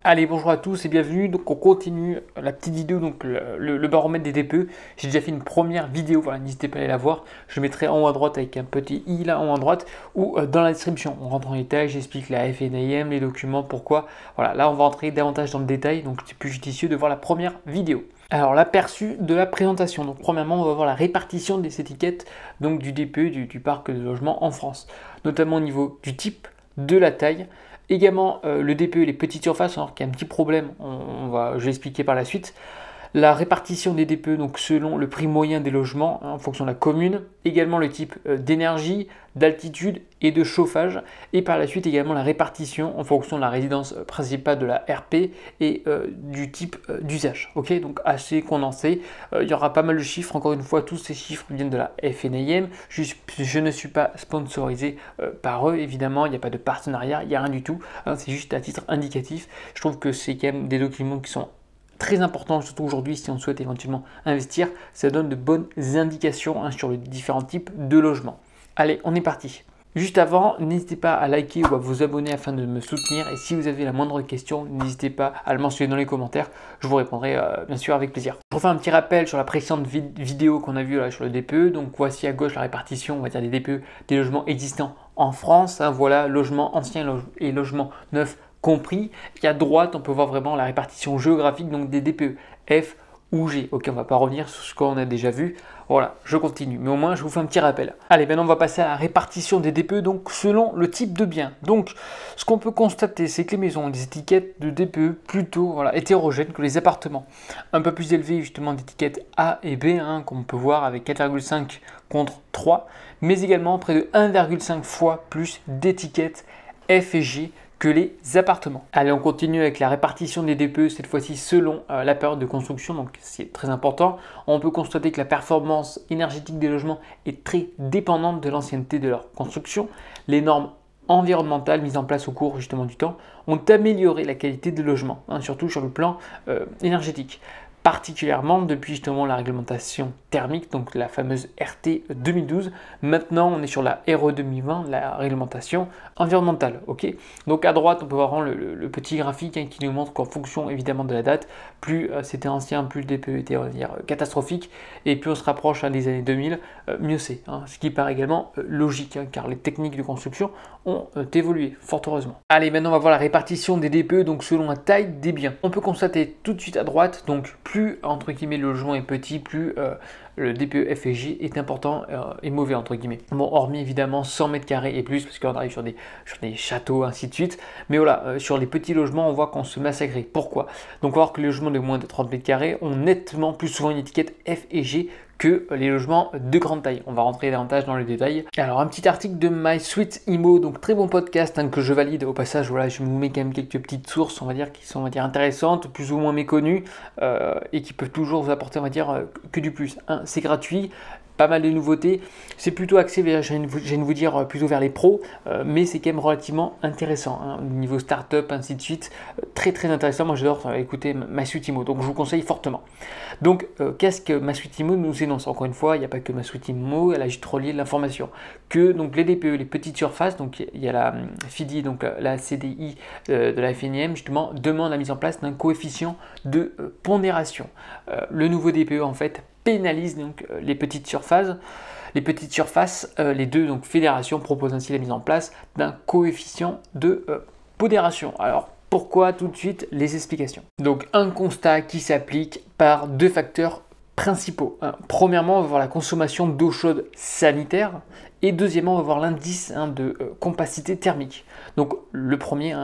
Allez, bonjour à tous et bienvenue. Donc on continue la petite vidéo, donc le baromètre des DPE. J'ai déjà fait une première vidéo, voilà, n'hésitez pas à aller la voir. Je mettrai en haut à droite avec un petit i là en haut à droite ou dans la description. On rentre en détail, j'explique la FNIM, les documents, pourquoi. Voilà, là on va rentrer davantage dans le détail, donc c'est plus judicieux de voir la première vidéo. Alors l'aperçu de la présentation. Donc premièrement, on va voir la répartition des étiquettes donc du DPE, du parc de logement en France, notamment au niveau du type, de la taille. Également le DPE, les petites surfaces, alors qu'il y a un petit problème, je vais expliquer par la suite. La répartition des DPE donc selon le prix moyen des logements en fonction de la commune, également le type d'énergie, d'altitude et de chauffage, et par la suite également la répartition en fonction de la résidence principale de la RP et du type d'usage. Ok, donc assez condensé. Il y aura pas mal de chiffres, encore une fois, tous ces chiffres viennent de la FNIM. Je ne suis pas sponsorisé par eux, évidemment, il n'y a pas de partenariat, il n'y a rien du tout, hein, c'est juste à titre indicatif. Je trouve que c'est quand même des documents qui sont très important, surtout aujourd'hui si on souhaite éventuellement investir, ça donne de bonnes indications sur les différents types de logements. Allez, on est parti. Juste avant, n'hésitez pas à liker ou à vous abonner afin de me soutenir, et si vous avez la moindre question, n'hésitez pas à le mentionner dans les commentaires, je vous répondrai bien sûr avec plaisir. Je refais un petit rappel sur la précédente vidéo qu'on a vue là sur le DPE, donc voici à gauche la répartition, on va dire des DPE, des logements existants en France, hein, voilà, logements anciens et logements neufs compris, et à droite on peut voir vraiment la répartition géographique donc des DPE F ou G. Ok, on va pas revenir sur ce qu'on a déjà vu. Voilà, je continue, mais au moins je vous fais un petit rappel. Allez, maintenant on va passer à la répartition des DPE donc selon le type de bien. Donc ce qu'on peut constater, c'est que les maisons ont des étiquettes de DPE plutôt hétérogènes que les appartements. Un peu plus élevées justement d'étiquettes A et B, hein, comme on peut voir avec 4,5 contre 3, mais également près de 1,5 fois plus d'étiquettes F et G que les appartements. Allez, on continue avec la répartition des DPE, cette fois-ci selon la période de construction, donc c'est très important. On peut constater que la performance énergétique des logements est très dépendante de l'ancienneté de leur construction. Les normes environnementales mises en place au cours justement du temps ont amélioré la qualité des logements, hein, surtout sur le plan énergétique. Particulièrement depuis justement la réglementation thermique, donc la fameuse RT 2012. Maintenant, on est sur la RE 2020, la réglementation environnementale. Ok. Donc à droite, on peut voir le petit graphique qui nous montre qu'en fonction évidemment de la date, plus c'était ancien, plus le DPE était, on va dire, catastrophique, et plus on se rapproche des années 2000, mieux c'est. Hein, ce qui paraît également logique, hein, car les techniques de construction ont évolué, fort heureusement. Allez, maintenant on va voir la répartition des DPE, donc selon la taille des biens. On peut constater tout de suite à droite, donc plus entre guillemets le logement est petit, plus le DPE F et G est important et mauvais entre guillemets. Bon, hormis évidemment 100 mètres carrés et plus, parce qu'on arrive sur des châteaux, ainsi de suite. Mais voilà, sur les petits logements, on voit qu'on se massacre. Pourquoi? Donc on va voir que les logements de moins de 30 mètres carrés ont nettement plus souvent une étiquette F et G que les logements de grande taille. On va rentrer davantage dans les détails. Alors un petit article de My Sweet Immo, donc très bon podcast que je valide au passage. Voilà, je vous mets quand même quelques petites sources, on va dire, qui sont intéressantes, plus ou moins méconnues et qui peuvent toujours vous apporter, on va dire, que du plus. Hein, c'est gratuit. Pas mal de nouveautés, c'est plutôt axé, je viens de vous dire, plutôt vers les pros, mais c'est quand même relativement intéressant, hein, au niveau startup, ainsi de suite, très très intéressant. Moi j'adore écouter My Sweet Immo, donc je vous conseille fortement. Donc qu'est-ce que My Sweet Immo nous énonce? Encore une fois, il n'y a pas que My Sweet Immo, elle a juste relié l'information, que donc les DPE, les petites surfaces, donc il y a la FIDI, donc la CDI de la FNIM, justement, demande la mise en place d'un coefficient de pondération. Le nouveau DPE en fait pénalise donc les petites surfaces. Les deux donc fédérations proposent ainsi la mise en place d'un coefficient de pondération. Alors pourquoi? Tout de suite les explications. Donc un constat qui s'applique par deux facteurs principaux. Premièrement, on va voir la consommation d'eau chaude sanitaire, et deuxièmement, on va voir l'indice de compacité thermique. Donc le premier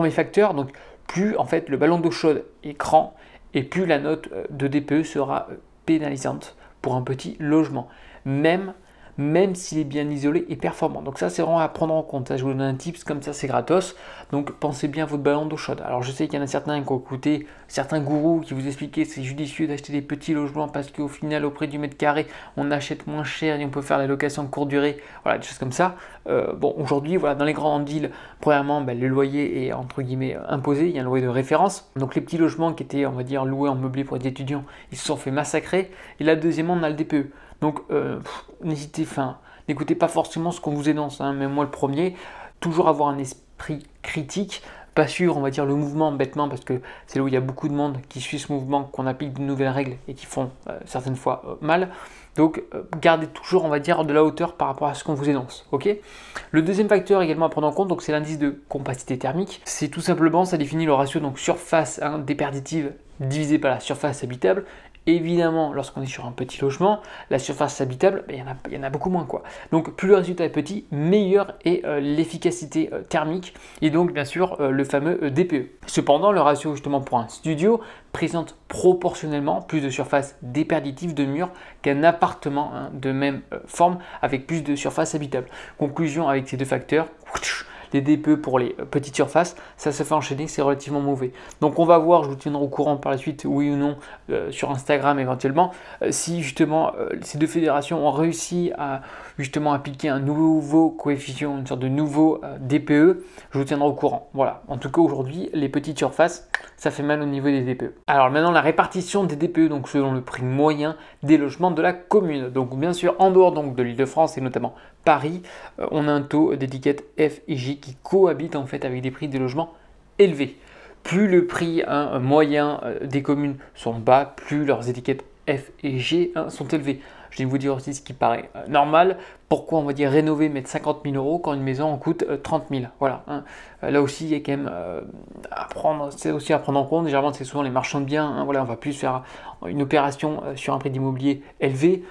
facteur, donc plus en fait le ballon d'eau chaude est grand, et plus la note de DPE sera pénalisante pour un petit logement, même s'il est bien isolé et performant. Donc ça, c'est vraiment à prendre en compte. Je vous donne un tips, comme ça c'est gratos. Donc pensez bien à votre ballon d'eau chaude. Alors je sais qu'il y en a certains qui ont écouté, certains gourous qui vous expliquaient que c'est judicieux d'acheter des petits logements parce qu'au final, au prix du mètre carré, on achète moins cher et on peut faire la location de courte durée. Voilà, des choses comme ça. Bon, aujourd'hui, voilà, dans les grandes villes, premièrement, le loyer est entre guillemets imposé. Il y a un loyer de référence. Donc les petits logements qui étaient, on va dire, loués en meublé pour des étudiants, ils se sont fait massacrer. Et là, deuxièmement, on a le DPE. Donc n'écoutez pas forcément ce qu'on vous énonce, hein, même moi le premier, toujours avoir un esprit critique, pas suivre, on va dire, le mouvement bêtement, parce que c'est là où il y a beaucoup de monde qui suit ce mouvement, qu'on applique de nouvelles règles et qui font certaines fois mal. Donc, gardez toujours, on va dire, de la hauteur par rapport à ce qu'on vous énonce. Ok. Le deuxième facteur également à prendre en compte, donc c'est l'indice de compacité thermique. C'est tout simplement, ça définit le ratio donc surface déperditive divisé par la surface habitable. Évidemment, lorsqu'on est sur un petit logement, la surface habitable, il y en a beaucoup moins, quoi. Donc, plus le résultat est petit, meilleure est l'efficacité thermique et donc, bien sûr, le fameux DPE. Cependant, le ratio justement pour un studio présente proportionnellement plus de surface déperditive de murs qu'un appartement de même forme avec plus de surface habitable. Conclusion avec ces deux facteurs. Les DPE pour les petites surfaces, ça se fait enchaîner, c'est relativement mauvais. Donc on va voir, je vous tiendrai au courant par la suite, oui ou non, sur Instagram éventuellement, si justement ces deux fédérations ont réussi à justement appliquer un nouveau coefficient, une sorte de nouveau DPE, je vous tiendrai au courant. Voilà, en tout cas aujourd'hui, les petites surfaces, ça fait mal au niveau des DPE. Alors maintenant, la répartition des DPE, donc selon le prix moyen des logements de la commune. Donc bien sûr, en dehors donc, de l'Île-de-France et notamment Paris, on a un taux d'étiquette F et G qui cohabitent en fait avec des prix des logements élevés. Plus le prix moyen des communes sont bas, plus leurs étiquettes F et G sont élevées. Je vais vous dire aussi ce qui paraît normal. Pourquoi on va dire rénover, mettre 50 000 € quand une maison en coûte 30 000. Voilà. Là aussi, il y a quand même c'est aussi à prendre en compte. Généralement, c'est souvent les marchands de biens. Voilà, on va plus faire une opération sur un prix d'immobilier élevé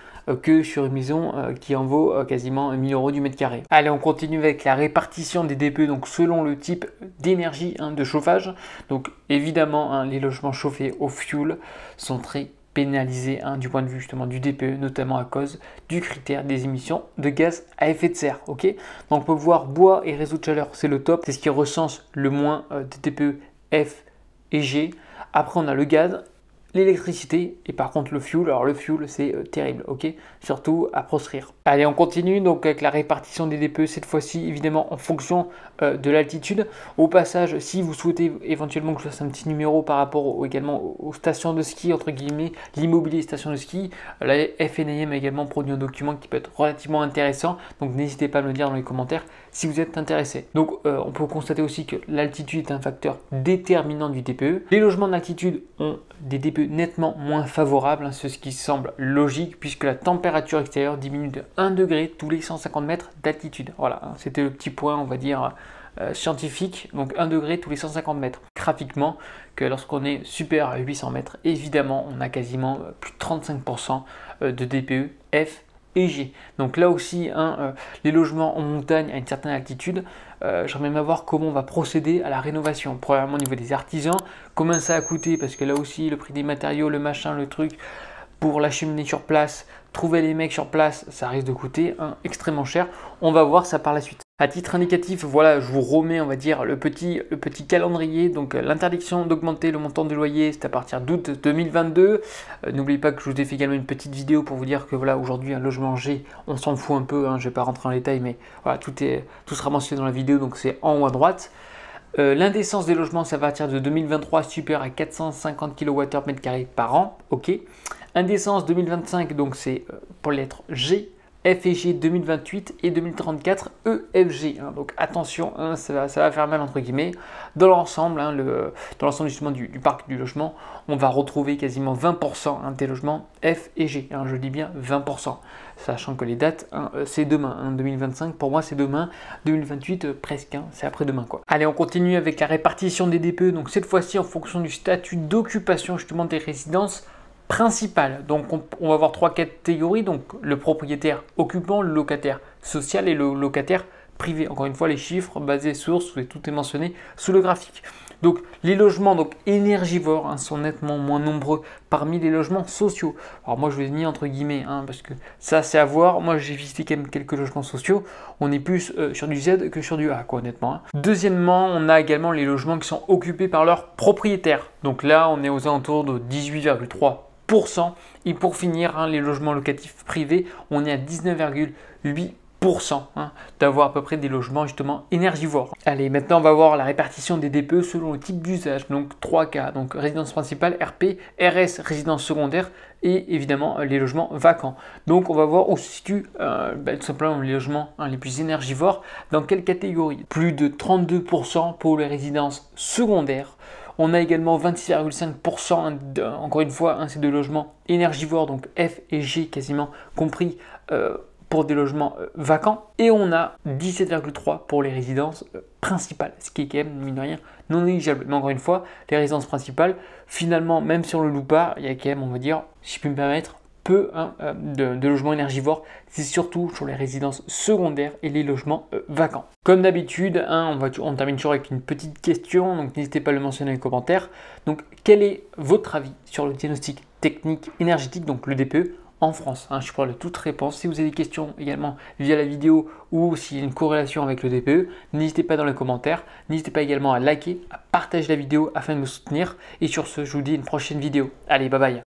que sur une maison qui en vaut quasiment 1 000 € du mètre carré. Allez, on continue avec la répartition des DPE donc selon le type d'énergie de chauffage. Donc évidemment, les logements chauffés au fioul sont très pénalisés du point de vue justement du DPE, notamment à cause du critère des émissions de gaz à effet de serre. Ok, donc on peut voir bois et réseau de chaleur, c'est le top, c'est ce qui recense le moins de DPE F et G. Après, on a le gaz, l'électricité et par contre le fuel. Alors le fuel c'est terrible, ok, surtout à proscrire. Allez, on continue donc avec la répartition des DPE, cette fois-ci évidemment en fonction de l'altitude. Au passage, si vous souhaitez éventuellement que je fasse un petit numéro par rapport également aux stations de ski, entre guillemets, l'immobilier station de ski, la FNIM a également produit un document qui peut être relativement intéressant, donc n'hésitez pas à me le dire dans les commentaires si vous êtes intéressé. Donc on peut constater aussi que l'altitude est un facteur déterminant du DPE. Les logements d'altitude ont des DPE nettement moins favorables, c'est ce qui semble logique puisque la température extérieure diminue de 1 degré tous les 150 mètres d'altitude. Voilà, c'était le petit point, on va dire, scientifique, donc 1 degré tous les 150 mètres. Graphiquement, que lorsqu'on est supérieur à 800 mètres, évidemment, on a quasiment plus de 35% de DPE F et G. Donc là aussi, les logements en montagne à une certaine altitude, j'aimerais même voir comment on va procéder à la rénovation. Premièrement au niveau des artisans, combien ça a coûté, parce que là aussi, le prix des matériaux, le machin, le truc, pour la cheminée sur place, trouver les mecs sur place, ça risque de coûter extrêmement cher. On va voir ça par la suite. À titre indicatif, voilà, je vous remets, on va dire, le petit calendrier. Donc l'interdiction d'augmenter le montant de loyer, c'est à partir d'août 2022. N'oubliez pas que je vous ai fait également une petite vidéo pour vous dire que voilà, aujourd'hui un logement G, on s'en fout un peu, je ne vais pas rentrer en détail, mais voilà, tout sera mentionné dans la vidéo, donc c'est en haut à droite. L'indécence des logements, c'est à partir de 2023 supérieur à 450 kWh/m² par an, ok. Indécence 2025, donc c'est pour les lettres G, F et G 2028 et 2034 EFG. Donc attention, ça va faire mal entre guillemets. Dans l'ensemble, dans l'ensemble justement du parc du logement, on va retrouver quasiment 20% des logements F et G. Je dis bien 20%, sachant que les dates, c'est demain. 2025, pour moi c'est demain. 2028, presque, c'est après-demain, quoi. Allez, on continue avec la répartition des DPE. Donc cette fois-ci en fonction du statut d'occupation justement des résidences principal. Donc on va avoir 3 catégories, donc le propriétaire occupant, le locataire social et le locataire privé. Encore une fois, les chiffres basés sources, tout est mentionné sous le graphique. Donc les logements énergivores sont nettement moins nombreux parmi les logements sociaux. Alors moi je les ai mis entre guillemets parce que ça c'est à voir. Moi j'ai visité quand même quelques logements sociaux. On est plus sur du Z que sur du A, quoi, honnêtement. Deuxièmement, on a également les logements qui sont occupés par leurs propriétaires. Donc là on est aux alentours de 18,3%. Et pour finir, les logements locatifs privés, on est à 19,8%. d'avoir à peu près des logements justement énergivores. Allez, maintenant on va voir la répartition des DPE selon le type d'usage, donc 3 cas, donc résidence principale, RP, RS, résidence secondaire et évidemment les logements vacants. Donc on va voir où se situent tout simplement les logements les plus énergivores, dans quelle catégorie. Plus de 32% pour les résidences secondaires. On a également 26,5% encore une fois, c'est de logements énergivores, donc F et G quasiment compris pour des logements vacants. Et on a 17,3% pour les résidences principales, ce qui est quand même, mine de rien, non négligeable. Mais encore une fois, les résidences principales, finalement, même si on le loue pas, il y a quand même, on va dire, si je puis me permettre, peu de logements énergivores, c'est surtout sur les résidences secondaires et les logements vacants. Comme d'habitude, on termine toujours avec une petite question, donc n'hésitez pas à le mentionner dans les commentaires. Donc, quel est votre avis sur le diagnostic technique énergétique, donc le DPE, en France? Je suis prêt à toute réponse. Si vous avez des questions également via la vidéo ou s'il y a une corrélation avec le DPE, n'hésitez pas dans les commentaires. N'hésitez pas également à liker, à partager la vidéo afin de me soutenir. Et sur ce, je vous dis à une prochaine vidéo. Allez, bye bye.